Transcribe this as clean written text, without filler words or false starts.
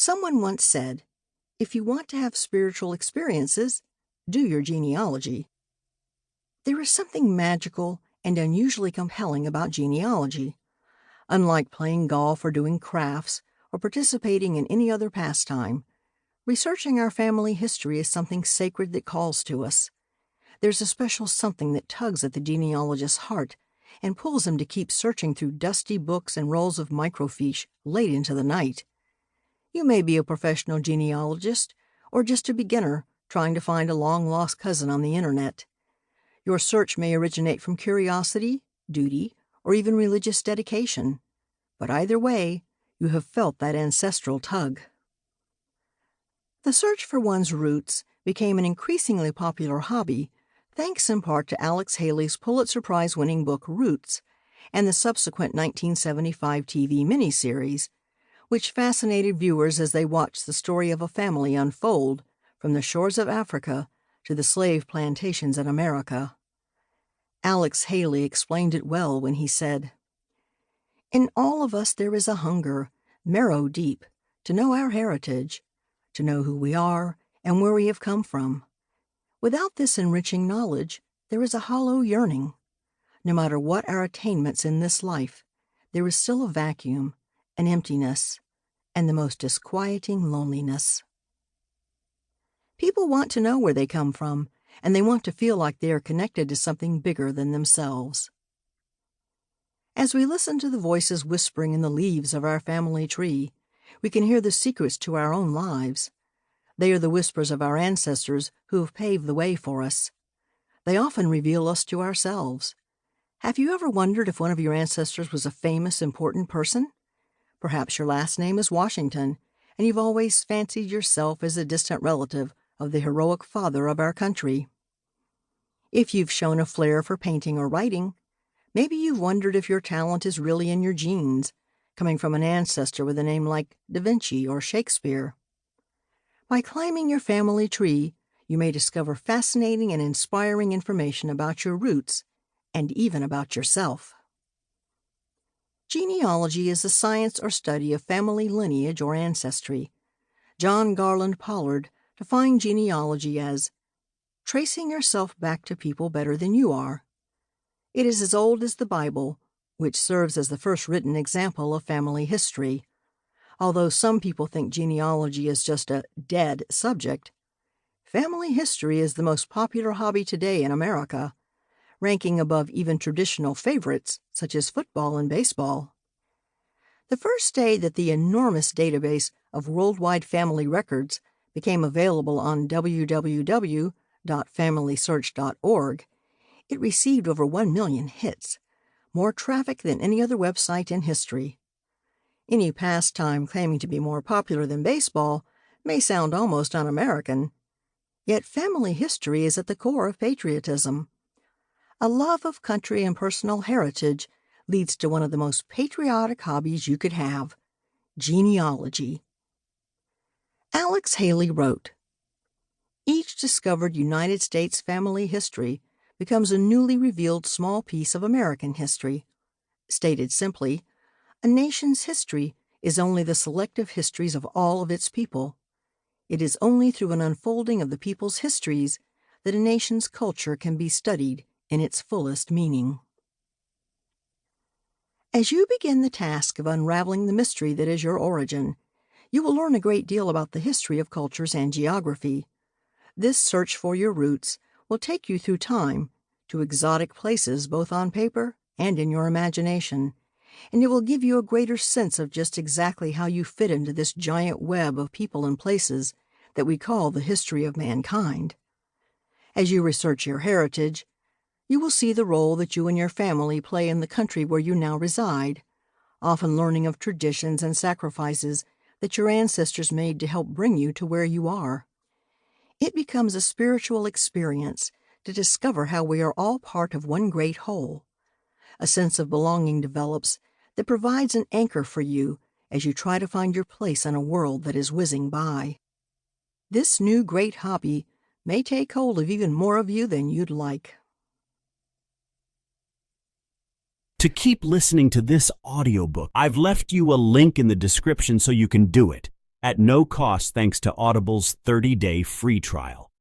Someone once said, if you want to have spiritual experiences, do your genealogy. There is something magical and unusually compelling about genealogy. Unlike playing golf or doing crafts or participating in any other pastime, researching our family history is something sacred that calls to us. There's a special something that tugs at the genealogist's heart and pulls him to keep searching through dusty books and rolls of microfiche late into the night. You may be a professional genealogist or just a beginner trying to find a long-lost cousin on the internet. Your search may originate from curiosity, duty, or even religious dedication. But either way, you have felt that ancestral tug. The search for one's roots became an increasingly popular hobby, thanks in part to Alex Haley's Pulitzer Prize-winning book Roots and the subsequent 1975 TV miniseries, which fascinated viewers as they watched the story of a family unfold from the shores of Africa to the slave plantations in America. Alex Haley explained it well when he said, "In all of us there is a hunger, marrow deep, to know our heritage, to know who we are and where we have come from. Without this enriching knowledge, there is a hollow yearning. No matter what our attainments in this life, there is still a vacuum, an emptiness, and the most disquieting loneliness." People want to know where they come from, and they want to feel like they are connected to something bigger than themselves. As we listen to the voices whispering in the leaves of our family tree, we can hear the secrets to our own lives. They are the whispers of our ancestors who have paved the way for us. They often reveal us to ourselves. Have you ever wondered if one of your ancestors was a famous, important person? Perhaps your last name is Washington, and you've always fancied yourself as a distant relative of the heroic father of our country. If you've shown a flair for painting or writing, maybe you've wondered if your talent is really in your genes, coming from an ancestor with a name like Da Vinci or Shakespeare. By climbing your family tree, you may discover fascinating and inspiring information about your roots and even about yourself. Genealogy is the science or study of family lineage or ancestry. John Garland Pollard defined genealogy as tracing yourself back to people better than you are. It is as old as the Bible, which serves as the first written example of family history. Although some people think genealogy is just a dead subject, family history is the most popular hobby today in America, ranking above even traditional favorites such as football and baseball. The first day that the enormous database of worldwide family records became available on www.familysearch.org, it received over 1 million hits, more traffic than any other website in history. Any pastime claiming to be more popular than baseball may sound almost un-American, yet family history is at the core of patriotism. A love of country and personal heritage leads to one of the most patriotic hobbies you could have, genealogy. Alex Haley wrote, "Each discovered United States family history becomes a newly revealed small piece of American history. Stated simply, a nation's history is only the selective histories of all of its people. It is only through an unfolding of the people's histories that a nation's culture can be studied in its fullest meaning." As you begin the task of unraveling the mystery that is your origin, you will learn a great deal about the history of cultures and geography. This search for your roots will take you through time to exotic places both on paper and in your imagination, and it will give you a greater sense of just exactly how you fit into this giant web of people and places that we call the history of mankind. As you research your heritage, you will see the role that you and your family play in the country where you now reside, often learning of traditions and sacrifices that your ancestors made to help bring you to where you are. It becomes a spiritual experience to discover how we are all part of one great whole. A sense of belonging develops that provides an anchor for you as you try to find your place in a world that is whizzing by. This new great hobby may take hold of even more of you than you'd like. To keep listening to this audiobook, I've left you a link in the description so you can do it. at no cost thanks to Audible's 30-day free trial.